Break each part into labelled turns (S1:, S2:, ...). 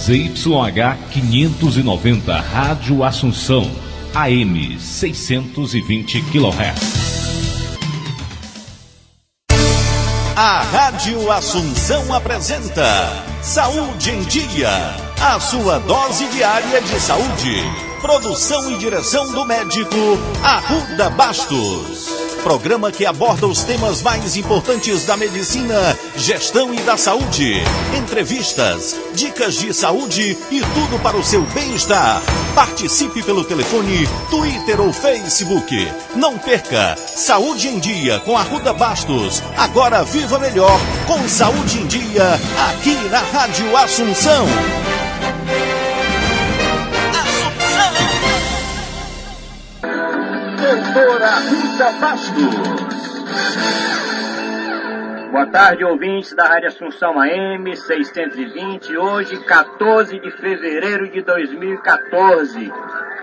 S1: ZYH 590, Rádio Assunção, AM 620 kHz.
S2: A Rádio Assunção apresenta Saúde em Dia, a sua dose diária de saúde. Produção e direção do médico Arruda Bastos. Programa que aborda os temas mais importantes da medicina, gestão e da saúde. Entrevistas, dicas de saúde e tudo para o seu bem-estar. Participe pelo telefone, Twitter ou Facebook. Não perca Saúde em Dia com Arruda Bastos. Agora viva melhor com Saúde em Dia aqui na Rádio Assunção. Doutora Arruda Bastos.
S3: Boa tarde, ouvintes da Rádio Assunção AM 620. Hoje, 14 de fevereiro de 2014.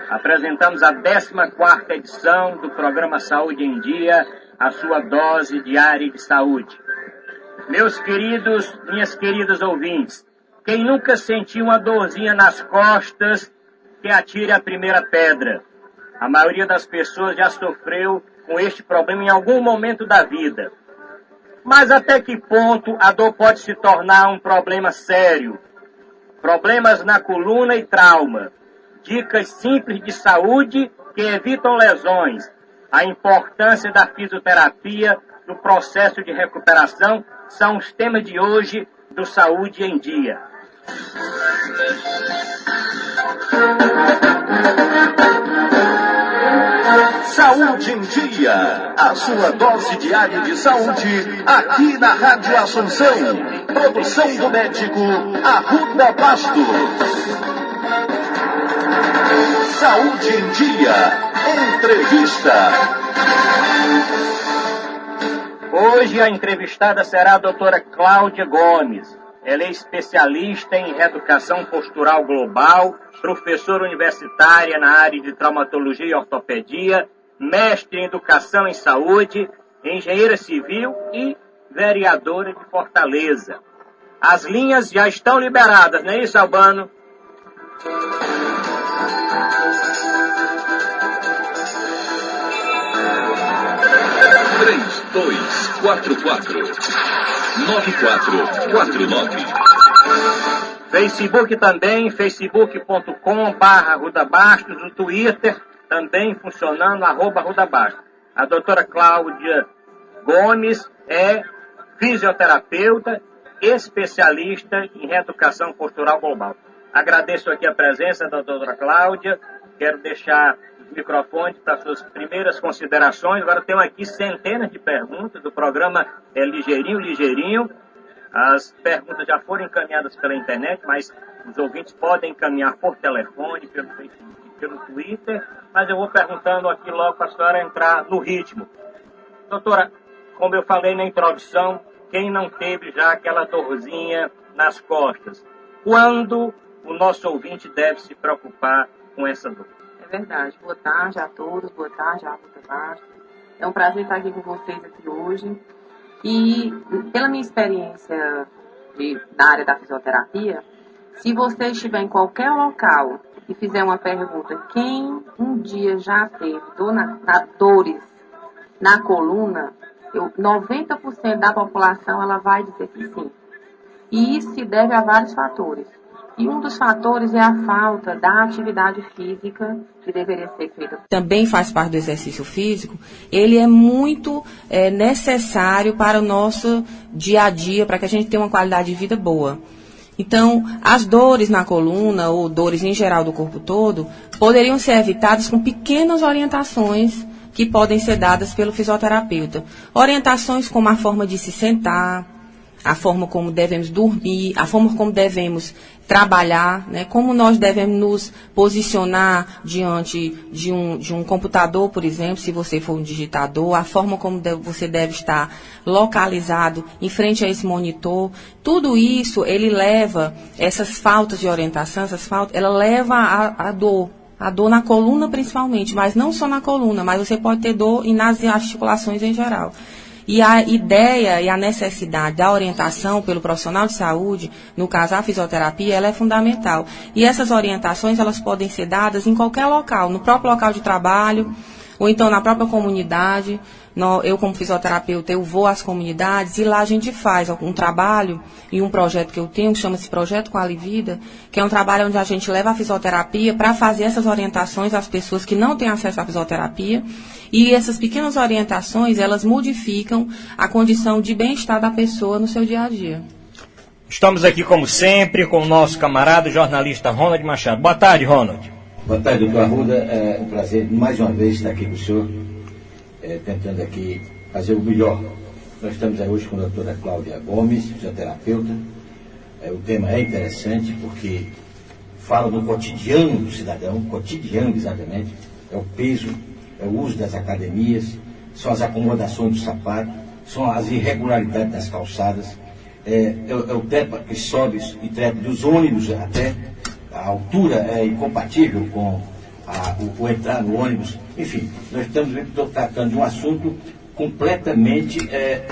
S3: Apresentamos a 14ª edição do programa Saúde em Dia, a sua dose diária de saúde. Meus queridos, minhas queridas ouvintes, quem nunca sentiu uma dorzinha nas costas, que atire a primeira pedra. A maioria das pessoas já sofreu com este problema em algum momento da vida. Mas até que ponto a dor pode se tornar um problema sério? Problemas na coluna e trauma. Dicas simples de saúde que evitam lesões. A importância da fisioterapia no processo de recuperação são os temas de hoje do Saúde em Dia.
S2: Saúde em Dia, a sua dose diária de saúde, aqui na Rádio Assunção. Produção do médico Arruda Bastos. Saúde em Dia, entrevista.
S3: Hoje a entrevistada será a doutora Cláudia Gomes. Ela é especialista em reeducação postural global, professora universitária na área de traumatologia e ortopedia, mestre em educação em saúde, engenheira civil e vereadora de Fortaleza. As linhas já estão liberadas, não é isso, Albano?
S2: Três, 2, 4, 4, 9449.
S3: Facebook também, facebook.com/Arruda Bastos, o Twitter também funcionando, @Arruda Bastos. A doutora Cláudia Gomes é fisioterapeuta, especialista em reeducação postural global. Agradeço aqui a presença da doutora Cláudia, quero deixar os microfones para suas primeiras considerações. Agora tenho aqui centenas de perguntas, do programa é ligeirinho. As perguntas já foram encaminhadas pela internet, mas os ouvintes podem encaminhar por telefone, pelo Facebook, pelo Twitter, mas eu vou perguntando aqui logo para a senhora entrar no ritmo. Doutora, como eu falei na introdução, quem não teve já aquela dorzinha nas costas? Quando o nosso ouvinte deve se preocupar com essa dor?
S4: É verdade. Boa tarde a todos, boa tarde, Arruda Bastos. É um prazer estar aqui com vocês aqui hoje. E pela minha experiência na área da fisioterapia, se você estiver em qualquer local e fizer uma pergunta, quem um dia já teve dores na coluna, 90% da população ela vai dizer que sim. E isso se deve a vários fatores. E um dos fatores é a falta da atividade física que deveria ser feita. Também faz parte do exercício físico. Ele é muito necessário para o nosso dia a dia, para que a gente tenha uma qualidade de vida boa. Então, as dores na coluna, ou dores em geral do corpo todo, poderiam ser evitadas com pequenas orientações que podem ser dadas pelo fisioterapeuta. Orientações como a forma de se sentar, a forma como devemos dormir, a forma como devemos trabalhar, né? Como nós devemos nos posicionar diante de um computador, por exemplo, se você for um digitador, a forma como você deve estar localizado em frente a esse monitor. Tudo isso, ele leva, essas faltas de orientação, ela leva a dor. A dor na coluna principalmente, mas não só na coluna, mas você pode ter dor nas articulações em geral. E a ideia e a necessidade da orientação pelo profissional de saúde, no caso a fisioterapia, ela é fundamental. E essas orientações, elas podem ser dadas em qualquer local, no próprio local de trabalho, ou então na própria comunidade. Eu, como fisioterapeuta, eu vou às comunidades e lá a gente faz um trabalho e um projeto que eu tenho, que chama-se Projeto Qualivida, que é um trabalho onde a gente leva a fisioterapia para fazer essas orientações às pessoas que não têm acesso à fisioterapia. E essas pequenas orientações, elas modificam a condição de bem-estar da pessoa no seu dia a dia.
S5: Estamos aqui, como sempre, com o nosso camarada, jornalista Ronald Machado. Boa tarde, Ronald.
S6: Boa tarde, doutor Arruda. É um prazer mais uma vez estar aqui com o senhor, tentando aqui fazer o melhor. Nós estamos aí hoje com a doutora Cláudia Gomes, fisioterapeuta. O tema é interessante porque fala do cotidiano do cidadão, cotidiano exatamente, é o peso, é o uso das academias, são as acomodações do sapato, são as irregularidades das calçadas, é o trepa que sobe e trepa dos ônibus até, a altura é incompatível com o entrar no ônibus. Enfim, nós estamos tratando de um assunto completamente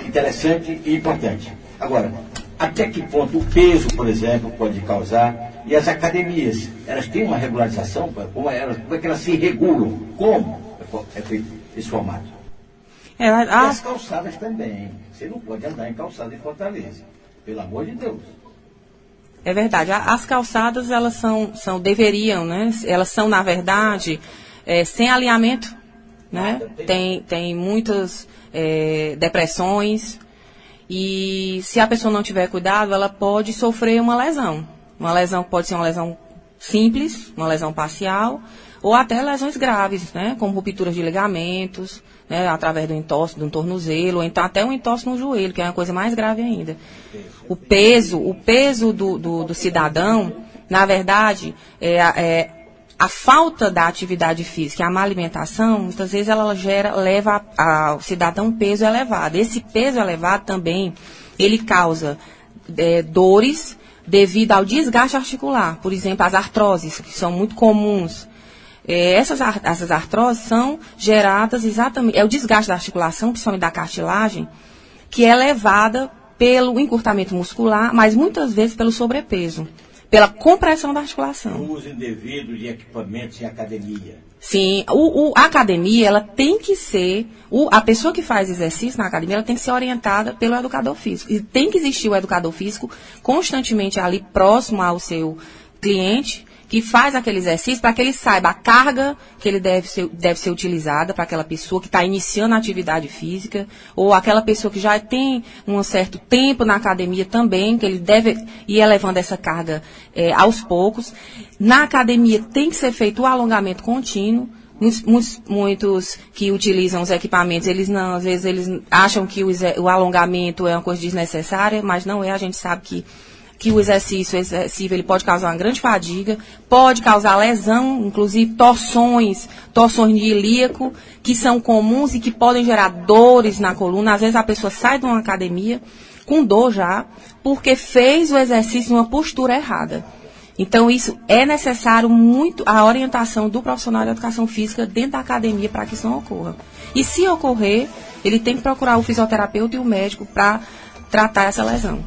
S6: interessante e importante. Agora, até que ponto o peso, por exemplo, pode causar, e as academias, elas têm uma regularização, como é que elas se regulam? Como é feito esse formato? E as calçadas também. Você não pode andar em calçada em Fortaleza, pelo amor de Deus.
S4: É verdade. As calçadas, elas deveriam, né? Elas são, na verdade, sem alinhamento, né? Tem muitas depressões. E se a pessoa não tiver cuidado, ela pode sofrer uma lesão. Uma lesão pode ser uma lesão simples, uma lesão parcial, ou até lesões graves, né? Como rupturas de ligamentos, né? Através do entorse de um tornozelo, ou então até um entorse no joelho, que é uma coisa mais grave ainda. O peso do cidadão, na verdade, a falta da atividade física, a má alimentação, muitas vezes ela leva ao cidadão um peso elevado. Esse peso elevado também, ele causa dores devido ao desgaste articular. Por exemplo, as artroses, que são muito comuns. Essas artroses são geradas exatamente, é o desgaste da articulação, principalmente da cartilagem, que é levada pelo encurtamento muscular, mas muitas vezes pelo sobrepeso, pela compressão da articulação.
S6: O uso indevido de equipamentos em academia.
S4: Sim, a academia, ela tem que ser, a pessoa que faz exercício na academia, ela tem que ser orientada pelo educador físico. E tem que existir o educador físico constantemente ali próximo ao seu cliente, que faz aquele exercício para que ele saiba a carga que ele deve ser utilizada para aquela pessoa que está iniciando a atividade física, ou aquela pessoa que já tem um certo tempo na academia também, que ele deve ir elevando essa carga aos poucos. Na academia tem que ser feito o alongamento contínuo. Muitos que utilizam os equipamentos, às vezes eles acham que o alongamento é uma coisa desnecessária, mas não é. A gente sabe que o exercício excessivo ele pode causar uma grande fadiga, pode causar lesão, inclusive torções de ilíaco, que são comuns e que podem gerar dores na coluna. Às vezes a pessoa sai de uma academia com dor já, porque fez o exercício em uma postura errada. Então isso é necessário muito a orientação do profissional de educação física dentro da academia para que isso não ocorra. E se ocorrer, ele tem que procurar o fisioterapeuta e o médico para tratar essa lesão.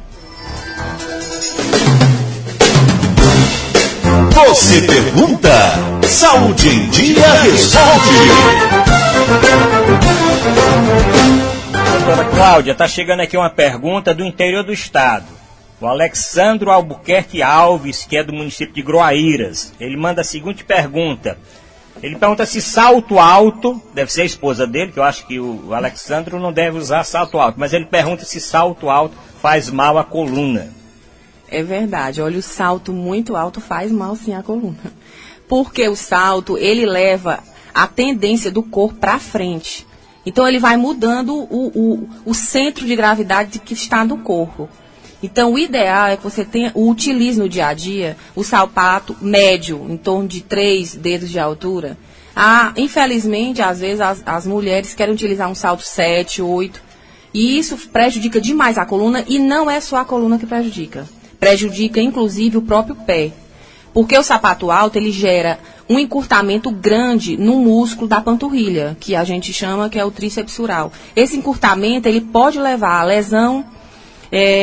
S2: Você pergunta, Saúde em Dia responde.
S5: Doutora Cláudia, está chegando aqui uma pergunta do interior do estado. O Alexandro Albuquerque Alves, que é do município de Groaíras. Ele manda a seguinte pergunta. Ele pergunta se salto alto, deve ser a esposa dele, que eu acho que o Alexandro não deve usar salto alto, mas ele pergunta se salto alto faz mal à coluna.
S4: É verdade, olha, o salto muito alto faz mal sim à coluna. Porque o salto, ele leva a tendência do corpo para frente. Então ele vai mudando o centro de gravidade que está no corpo. Então o ideal é que você utilize no dia a dia o sapato médio, em torno de 3 dedos de altura. Infelizmente, às vezes as mulheres querem utilizar um salto 7, 8. E isso prejudica demais a coluna, e não é só a coluna que prejudica. Prejudica, inclusive, o próprio pé. Porque o sapato alto, ele gera um encurtamento grande no músculo da panturrilha, que a gente chama que é o tríceps sural. Esse encurtamento ele pode levar a lesão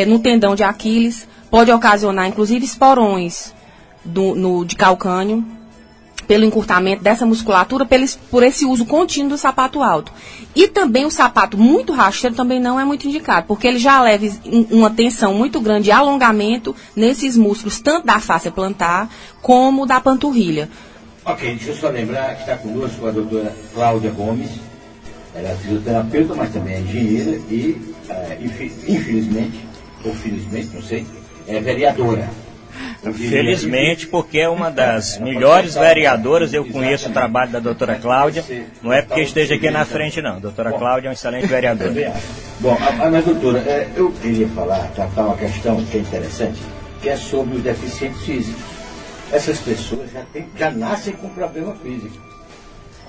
S4: no tendão de Aquiles, pode ocasionar inclusive esporões de calcânio, pelo encurtamento dessa musculatura, por esse uso contínuo do sapato alto. E também o sapato muito rasteiro também não é muito indicado, porque ele já leva uma tensão muito grande de alongamento nesses músculos, tanto da fáscia plantar como da panturrilha.
S6: Ok, deixa eu só lembrar que está conosco a doutora Cláudia Gomes. Ela é fisioterapeuta, mas também é engenheira e, infelizmente, ou felizmente, não sei, é vereadora.
S5: Felizmente, porque é uma das melhores vereadoras. Eu conheço o trabalho da doutora Cláudia, não é porque esteja aqui na frente, não. A doutora Cláudia é uma excelente vereadora.
S6: Bom, mas doutora, eu queria tratar uma questão que é interessante, que é sobre os deficientes físicos. Essas pessoas já nascem com problema físico.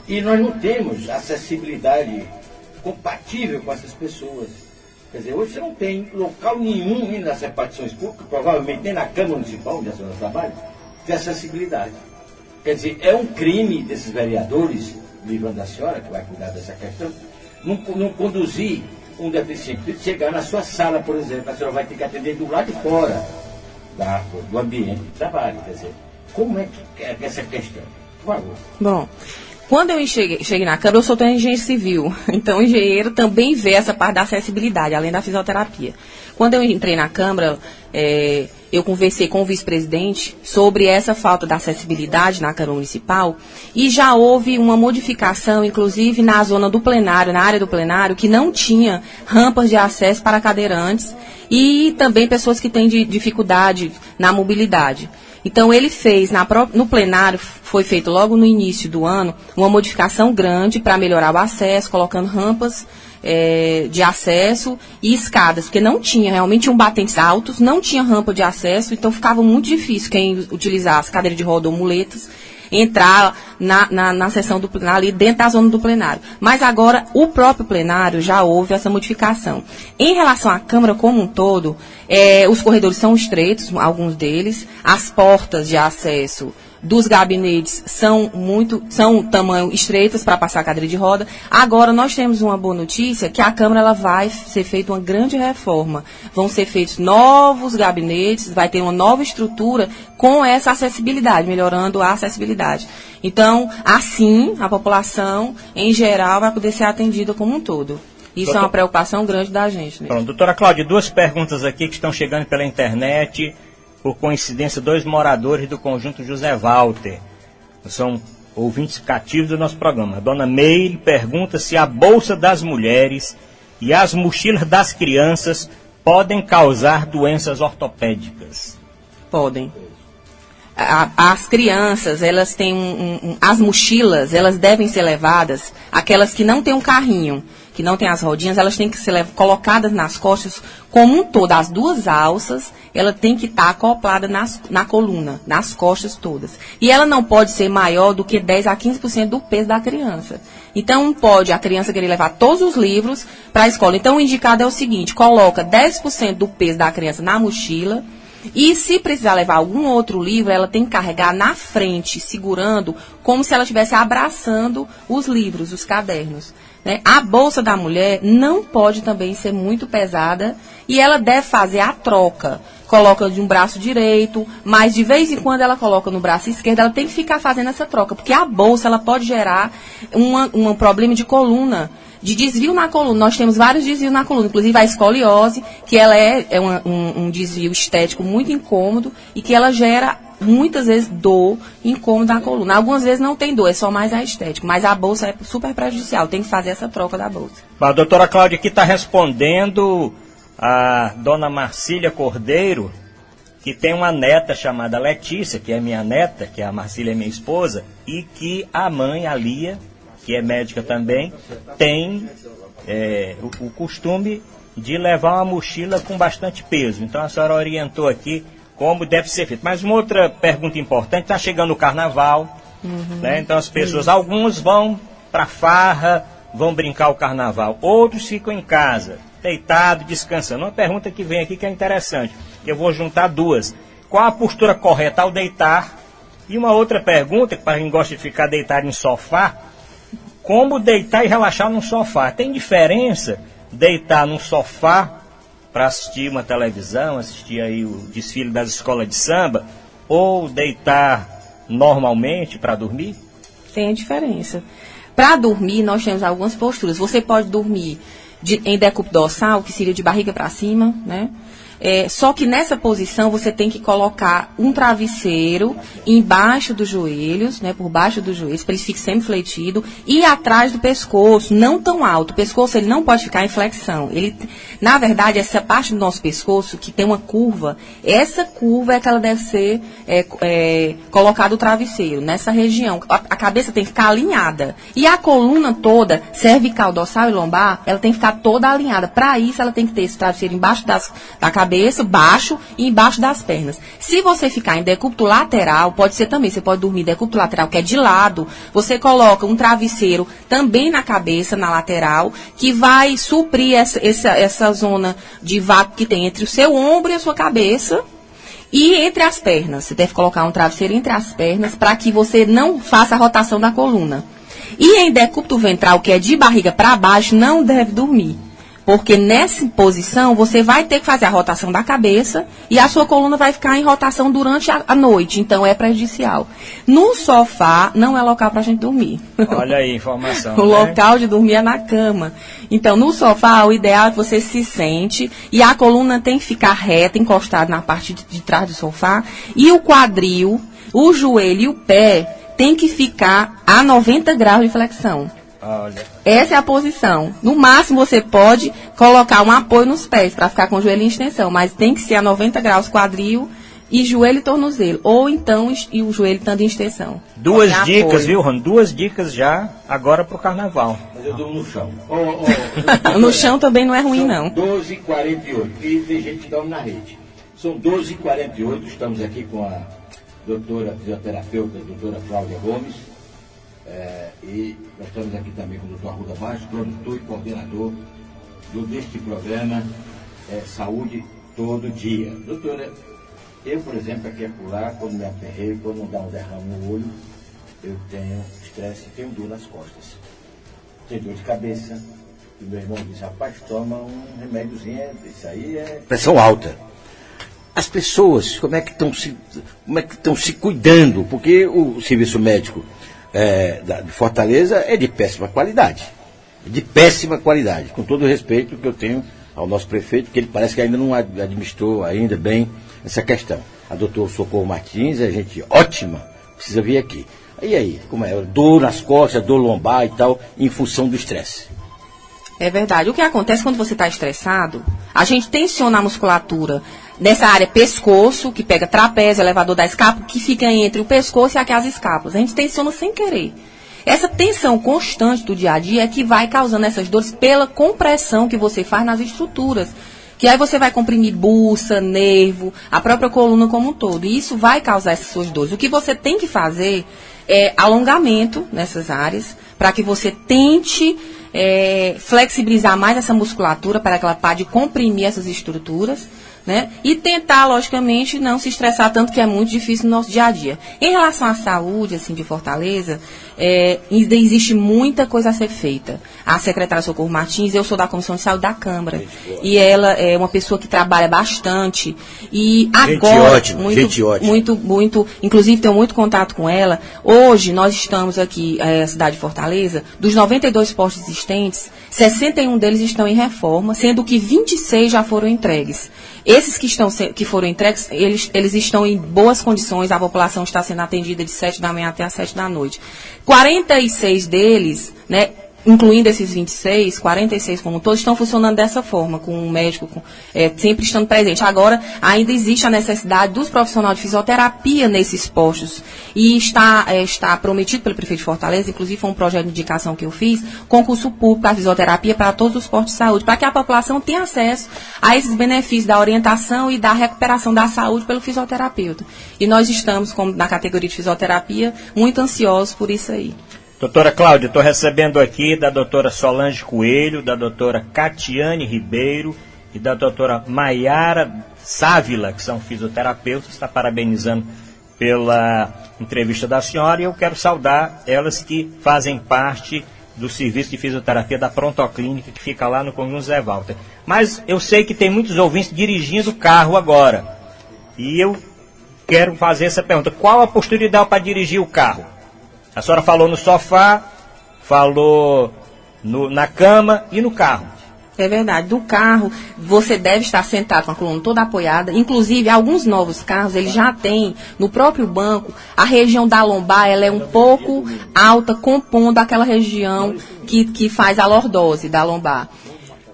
S6: E nós não temos acessibilidade compatível com essas pessoas. Quer dizer, hoje você não tem local nenhum nas repartições públicas, provavelmente nem na Câmara Municipal, onde a senhora trabalha, de acessibilidade. Quer dizer, é um crime desses vereadores, livrando a senhora, que vai cuidar dessa questão, não conduzir um deficiente, chegar na sua sala, por exemplo, a senhora vai ter que atender do lado de fora do ambiente de trabalho. Quer dizer, como é que é essa questão? Por favor.
S4: Bom, quando eu cheguei na Câmara, eu sou também engenheiro civil. Então, o engenheiro também vê essa parte da acessibilidade, além da fisioterapia. Quando eu entrei na Câmara, eu conversei com o vice-presidente sobre essa falta da acessibilidade na Câmara Municipal e já houve uma modificação, inclusive na zona do plenário, na área do plenário, que não tinha rampas de acesso para cadeirantes e também pessoas que têm dificuldade na mobilidade. Então, ele fez, no plenário, foi feito logo no início do ano, uma modificação grande para melhorar o acesso, colocando rampas de acesso e escadas, porque não tinha, realmente tinham batentes altos, não tinha rampa de acesso, então ficava muito difícil quem utilizasse cadeira de roda ou muletas entrar na sessão do plenário, ali dentro da zona do plenário. Mas agora, o próprio plenário já houve essa modificação. Em relação à Câmara como um todo, os corredores são estreitos, alguns deles, as portas de acesso dos gabinetes são tamanho estreitas para passar a cadeira de roda. Agora, nós temos uma boa notícia, que a Câmara ela vai ser feita uma grande reforma. Vão ser feitos novos gabinetes, vai ter uma nova estrutura com essa acessibilidade, melhorando a acessibilidade. Então, assim, a população, em geral, vai poder ser atendida como um todo. Isso é uma preocupação grande da gente. Né?
S5: Pronto, doutora Cláudia, duas perguntas aqui que estão chegando pela internet. Por coincidência, 2 moradores do conjunto José Walter. São ouvintes cativos do nosso programa. A dona Meire pergunta se a bolsa das mulheres e as mochilas das crianças podem causar doenças ortopédicas.
S4: Podem. As crianças, elas têm as mochilas, elas devem ser levadas, aquelas que não têm um carrinho, que não tem as rodinhas, elas têm que ser colocadas nas costas como um todo. As duas alças, ela tem que estar acoplada na coluna, nas costas todas. E ela não pode ser maior do que 10 a 15% do peso da criança. Então, não pode a criança querer levar todos os livros para a escola. Então, o indicado é o seguinte, coloca 10% do peso da criança na mochila, e se precisar levar algum outro livro, ela tem que carregar na frente, segurando, como se ela estivesse abraçando os livros, os cadernos. Né? A bolsa da mulher não pode também ser muito pesada e ela deve fazer a troca. Coloca de um braço direito, mas de vez em quando ela coloca no braço esquerdo, ela tem que ficar fazendo essa troca, porque a bolsa ela pode gerar um problema de coluna, de desvio na coluna. Nós temos vários desvios na coluna, inclusive a escoliose, que ela é um desvio estético muito incômodo e que ela gera muitas vezes dor, incômodo na coluna. Algumas vezes não tem dor, é só mais a estética, mas a bolsa é super prejudicial, tem que fazer essa troca da bolsa.
S5: A doutora Cláudia aqui está respondendo a dona Marcília Cordeiro, que tem uma neta chamada Letícia, que é minha neta, que a Marcília é minha esposa, e que a mãe, a Lia, que é médica também, tem o costume de levar uma mochila com bastante peso. Então a senhora orientou aqui como deve ser feito. Mas uma outra pergunta importante, está chegando o carnaval, né? Então as pessoas, alguns vão para farra, vão brincar o carnaval, outros ficam em casa, deitado, descansando. Uma pergunta que vem aqui que é interessante, eu vou juntar duas. Qual a postura correta ao deitar E uma outra pergunta, para quem gosta de ficar deitado em sofá, como deitar e relaxar num sofá? Tem diferença deitar num sofá para assistir uma televisão, assistir aí o desfile das escolas de samba, ou deitar normalmente para dormir?
S4: Tem a diferença. Para dormir, nós temos algumas posturas. Você pode dormir em decúbito dorsal, que seria de barriga para cima, né? Só que nessa posição você tem que colocar um travesseiro embaixo dos joelhos, né, por baixo dos joelhos, para ele fique sempre fletido, e atrás do pescoço, não tão alto. O pescoço ele não pode ficar em flexão. Na verdade, essa parte do nosso pescoço, que tem uma curva, essa curva é que ela deve ser colocada o travesseiro, nessa região. A cabeça tem que ficar alinhada. E a coluna toda, cervical, dorsal e lombar, ela tem que ficar toda alinhada. Para isso, ela tem que ter esse travesseiro embaixo da cabeça, baixo e embaixo das pernas. Se você ficar em decúbito lateral, pode ser também, você pode dormir em decúbito lateral, que é de lado, você coloca um travesseiro também na cabeça, na lateral, que vai suprir essa zona de vácuo que tem entre o seu ombro e a sua cabeça e entre as pernas. Você deve colocar um travesseiro entre as pernas para que você não faça a rotação da coluna. E em decúbito ventral, que é de barriga para baixo, não deve dormir. Porque nessa posição você vai ter que fazer a rotação da cabeça e a sua coluna vai ficar em rotação durante a noite. Então é prejudicial. No sofá não é local para a gente dormir.
S5: Olha aí a informação.
S4: O local de dormir é na cama. Então no sofá o ideal é que você se sente e a coluna tem que ficar reta, encostada na parte de trás do sofá. E o quadril, o joelho e o pé tem que ficar a 90 graus de flexão.
S5: Olha.
S4: Essa é a posição. No máximo você pode colocar um apoio nos pés para ficar com o joelho em extensão, mas tem que ser a 90 graus quadril e joelho e tornozelo. Ou então e o joelho estando em extensão.
S5: Duas dicas, apoio. Viu, Rony? 2 dicas já agora pro carnaval.
S6: Mas eu dou no chão.
S4: No chão também não é ruim, não.
S6: 12h48. E tem gente que dorme na rede. São 12h48. Estamos aqui com a doutora fisioterapeuta, doutora Cláudia Gomes. E nós estamos aqui também com o Dr. Arruda Baixo, produtor e coordenador deste programa Saúde Todo Dia. Doutora, eu, por exemplo, aqui acolá, quando me aperrei, quando não dá um derrame no olho, eu tenho estresse e tenho dor nas costas. Tenho dor de cabeça. E meu irmão disse, rapaz, toma um remédiozinho, isso aí é pressão alta. As pessoas, como é que estão se cuidando? Porque o serviço médico de Fortaleza é de péssima qualidade. Com todo o respeito que eu tenho ao nosso prefeito, que ele parece que ainda não administrou ainda bem essa questão. A doutora Socorro Martins é gente ótima, precisa vir aqui. E aí, como é? Dor nas costas, dor lombar e tal, em função do estresse.
S4: É verdade. O que acontece quando você está estressado, a gente tensiona a musculatura nessa área pescoço, que pega trapézio, elevador da escápula, que fica entre o pescoço e aquelas escápulas. A gente tensiona sem querer. Essa tensão constante do dia a dia é que vai causando essas dores pela compressão que você faz nas estruturas. Que aí você vai comprimir buça, nervo, a própria coluna como um todo. E isso vai causar essas suas dores. O que você tem que fazer é alongamento nessas áreas, para que você tente flexibilizar mais essa musculatura, para que ela pare de comprimir essas estruturas, né? E tentar, logicamente, não se estressar tanto, que é muito difícil no nosso dia a dia. Em relação à saúde, assim, de Fortaleza, ainda existe muita coisa a ser feita. A secretária Socorro Martins, eu sou da Comissão de Saúde da Câmara, e ela é uma pessoa que trabalha bastante, e agora,
S6: gente ótima.
S4: muito, inclusive tenho muito contato com ela. Hoje, nós estamos aqui, na cidade de Fortaleza, dos 92 postos existentes, 61 deles estão em reforma, sendo que 26 já foram entregues. Esses que foram entregues, eles estão em boas condições, a população está sendo atendida de 7 da manhã até as 7 da noite. 46 deles, né, incluindo esses 26, 46 como todos, estão funcionando dessa forma, com o médico sempre estando presente. Agora, ainda existe a necessidade dos profissionais de fisioterapia nesses postos. E está prometido pelo prefeito de Fortaleza, inclusive foi um projeto de indicação que eu fiz, concurso público para fisioterapia para todos os postos de saúde, para que a população tenha acesso a esses benefícios da orientação e da recuperação da saúde pelo fisioterapeuta. E nós estamos, como na categoria de fisioterapia, muito ansiosos por isso aí.
S5: Doutora Cláudia, estou recebendo aqui da doutora Solange Coelho, da doutora Catiane Ribeiro e da doutora Maiara Sávila, que são fisioterapeutas, está parabenizando pela entrevista da senhora e eu quero saudar elas que fazem parte do serviço de fisioterapia da Prontoclínica, que fica lá no Conjunto Zé Walter. Mas eu sei que tem muitos ouvintes dirigindo o carro agora. E eu quero fazer essa pergunta. Qual a postura ideal para dirigir o carro? A senhora falou no sofá, falou na cama e no carro.
S4: É verdade. Do carro, você deve estar sentado com a coluna toda apoiada. Inclusive, alguns novos carros, eles já têm no próprio banco, a região da lombar, ela é um pouco alta, compondo aquela região que faz a lordose da lombar.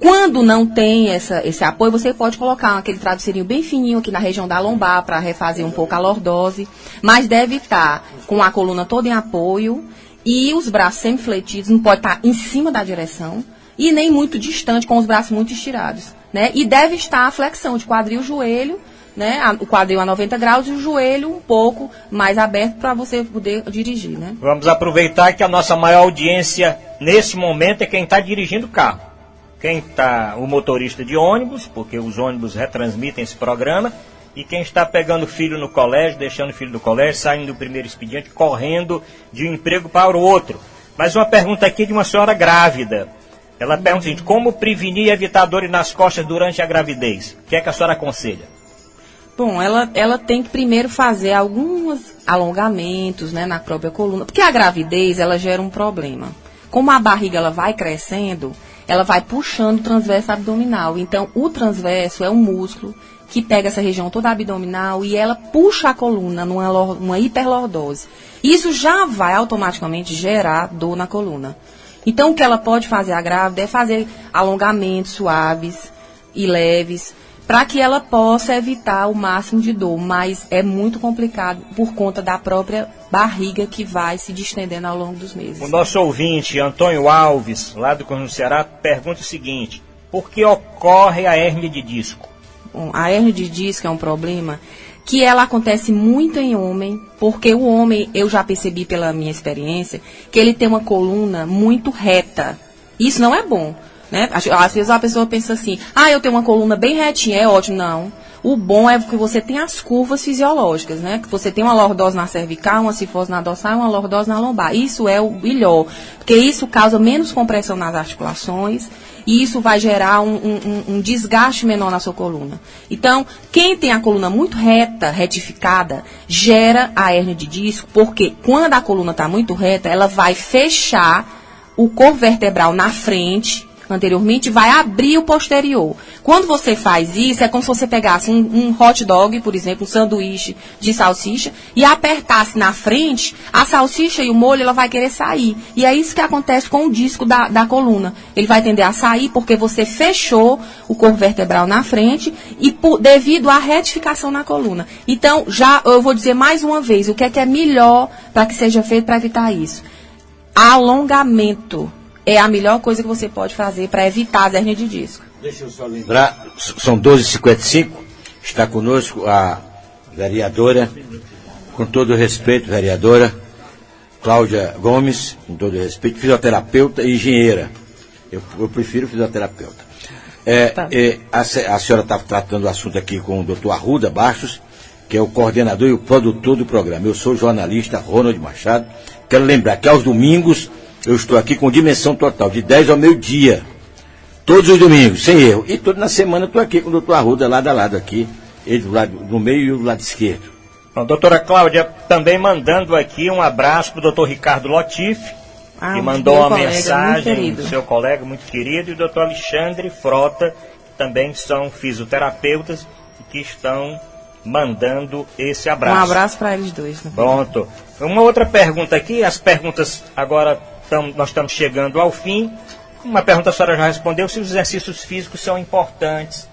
S4: Quando não tem esse apoio, você pode colocar aquele travesseirinho bem fininho aqui na região da lombar para refazer um pouco a lordose. Mas deve estar com a coluna toda em apoio e os braços semifletidos, não pode estar em cima da direção. E nem muito distante, com os braços muito estirados, né? E deve estar a flexão de quadril, joelho, né? O quadril a 90 graus e o joelho um pouco mais aberto para você poder dirigir, né?
S5: Vamos aproveitar que a nossa maior audiência nesse momento é quem está dirigindo o carro. Quem está, o motorista de ônibus, porque os ônibus retransmitem esse programa, e quem está pegando o filho no colégio, deixando o filho do colégio, saindo do primeiro expediente, correndo de um emprego para o outro. Mas uma pergunta aqui de uma senhora grávida. Ela pergunta o seguinte: como prevenir e evitar dores nas costas durante a gravidez? O que é que a senhora aconselha?
S4: Bom, ela tem que primeiro fazer alguns alongamentos, né, na própria coluna, porque a gravidez, ela gera um problema. Como a barriga ela vai crescendo, ela vai puxando o transverso abdominal. Então, o transverso é um músculo que pega essa região toda abdominal e ela puxa a coluna numa hiperlordose. Isso já vai automaticamente gerar dor na coluna. Então, o que ela pode fazer, a grávida, é fazer alongamentos suaves e leves, para que ela possa evitar o máximo de dor. Mas é muito complicado por conta da própria barriga que vai se distendendo ao longo dos meses.
S5: O nosso ouvinte, Antônio Alves, lá do Conjunto Ceará, pergunta o seguinte: por que ocorre a hérnia de disco?
S4: Bom, a hérnia de disco é um problema que ela acontece muito em homem, porque o homem, eu já percebi pela minha experiência, que ele tem uma coluna muito reta. Isso não é bom, né? Às vezes a pessoa pensa assim: eu tenho uma coluna bem retinha, é ótimo. Não. O bom é que você tem as curvas fisiológicas, né? Que você tem uma lordose na cervical, uma cifose na dorsal e uma lordose na lombar. Isso é o melhor, porque isso causa menos compressão nas articulações e isso vai gerar um desgaste menor na sua coluna. Então, quem tem a coluna muito reta, retificada, gera a hérnia de disco, porque quando a coluna está muito reta, ela vai fechar o corpo vertebral na frente, anteriormente, vai abrir o posterior. Quando você faz isso, é como se você pegasse um hot dog, por exemplo, um sanduíche de salsicha, e apertasse na frente, a salsicha e o molho, ela vai querer sair. E é isso que acontece com o disco da coluna. Ele vai tender a sair porque você fechou o corpo vertebral na frente e devido à retificação na coluna. Então, eu vou dizer mais uma vez, o que é melhor para que seja feito para evitar isso? Alongamento é a melhor coisa que você pode fazer para evitar as hérnias de disco.
S6: Deixa eu só lembrar, são 12h55, está conosco a vereadora, com todo o respeito, vereadora Cláudia Gomes, com todo o respeito, fisioterapeuta e engenheira. Eu prefiro fisioterapeuta. A senhora está tratando o assunto aqui com o Dr. Arruda Bastos, que é o coordenador e o produtor do programa. Eu sou o jornalista Ronald Machado. Quero lembrar que aos domingos eu estou aqui com Dimensão Total, de 10 ao meio-dia. Todos os domingos, sem erro. E toda na semana eu estou aqui com o doutor Arruda, lado a lado aqui. Ele do lado do meio e o do lado esquerdo.
S5: Bom, doutora Cláudia, também mandando aqui um abraço para o doutor Ricardo Lotif, que mandou uma mensagem do seu colega muito querido, e o doutor Alexandre Frota, que também são fisioterapeutas e que estão mandando esse abraço.
S4: Um abraço para eles dois. Né?
S5: Pronto. Uma outra pergunta aqui, as perguntas agora nós estamos chegando ao fim. Uma pergunta a senhora já respondeu: se os exercícios físicos são importantes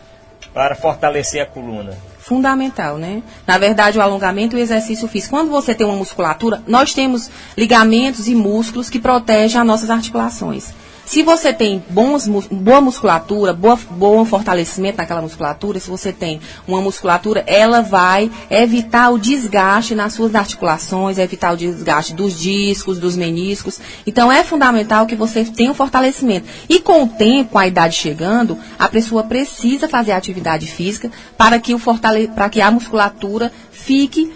S5: para fortalecer a coluna.
S4: Fundamental, né? Na verdade, o alongamento e o exercício físico. Quando você tem uma musculatura, nós temos ligamentos e músculos que protegem as nossas articulações. Se você tem boa musculatura, bom fortalecimento naquela musculatura, se você tem uma musculatura, ela vai evitar o desgaste nas suas articulações, evitar o desgaste dos discos, dos meniscos. Então, é fundamental que você tenha um fortalecimento. E com o tempo, com a idade chegando, a pessoa precisa fazer atividade física para que a musculatura fique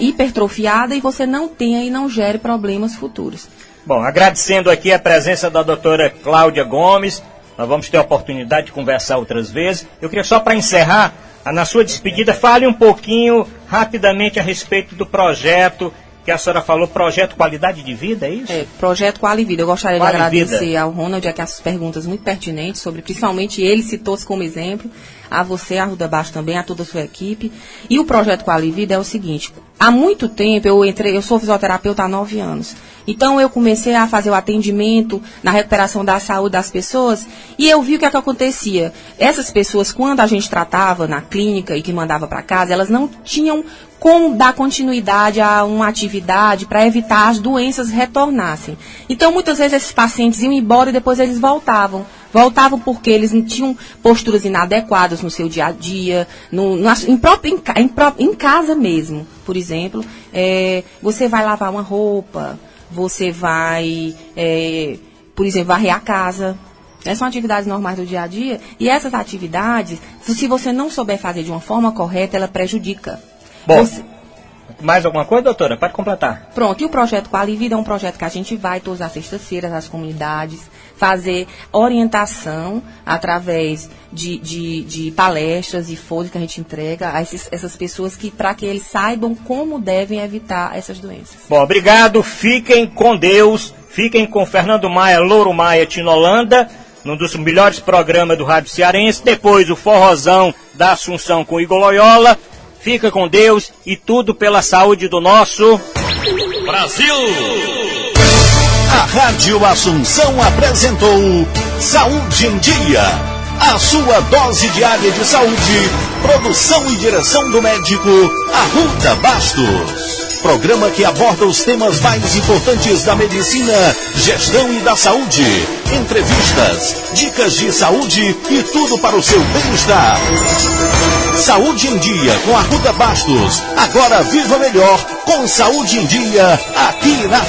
S4: hipertrofiada e você não tenha e não gere problemas futuros.
S5: Bom, agradecendo aqui a presença da doutora Cláudia Gomes, nós vamos ter a oportunidade de conversar outras vezes. Eu queria só para encerrar, na sua despedida, fale um pouquinho, rapidamente, a respeito do projeto que a senhora falou, projeto Qualidade de Vida, é isso?
S4: Projeto Qualivida. Eu gostaria de
S5: Qualivida.
S4: agradecer ao Ronald, que as perguntas muito pertinentes, sobre, principalmente ele citou-se como exemplo, a você, a Ruda Baixo também, a toda a sua equipe. E o projeto Qualivida é o seguinte, há muito tempo eu sou fisioterapeuta há 9 anos. Então eu comecei a fazer o atendimento na recuperação da saúde das pessoas e eu vi o que é que acontecia. Essas pessoas, quando a gente tratava na clínica e que mandava para casa, elas não tinham como dar continuidade a uma atividade para evitar as doenças retornassem. Então muitas vezes esses pacientes iam embora e depois eles voltavam. Voltavam porque eles não tinham posturas inadequadas no seu dia a dia, em casa mesmo. Por exemplo, você vai lavar uma roupa, você vai, por exemplo, varrer a casa. Essas são atividades normais do dia a dia. E essas atividades, se você não souber fazer de uma forma correta, ela prejudica.
S5: Bom, mais alguma coisa, doutora? Pode completar.
S4: Pronto, e o projeto Qualivida é um projeto que a gente vai todas as sextas-feiras nas comunidades fazer orientação através de palestras e folhas que a gente entrega a essas pessoas para que eles saibam como devem evitar essas doenças.
S5: Bom, obrigado, fiquem com Deus, fiquem com Fernando Maia, Louro Maia, Tinolanda, num dos melhores programas do Rádio Cearense, depois o Forrozão da Assunção com Igor Loyola. Fica com Deus e tudo pela saúde do nosso
S2: Brasil! A Rádio Assunção apresentou Saúde em Dia. A sua dose diária de saúde. Produção e direção do médico Arruda Bastos. Programa que aborda os temas mais importantes da medicina, gestão e da saúde. Entrevistas, dicas de saúde e tudo para o seu bem-estar. Saúde em Dia com Arruda Bastos. Agora viva melhor com Saúde em Dia aqui na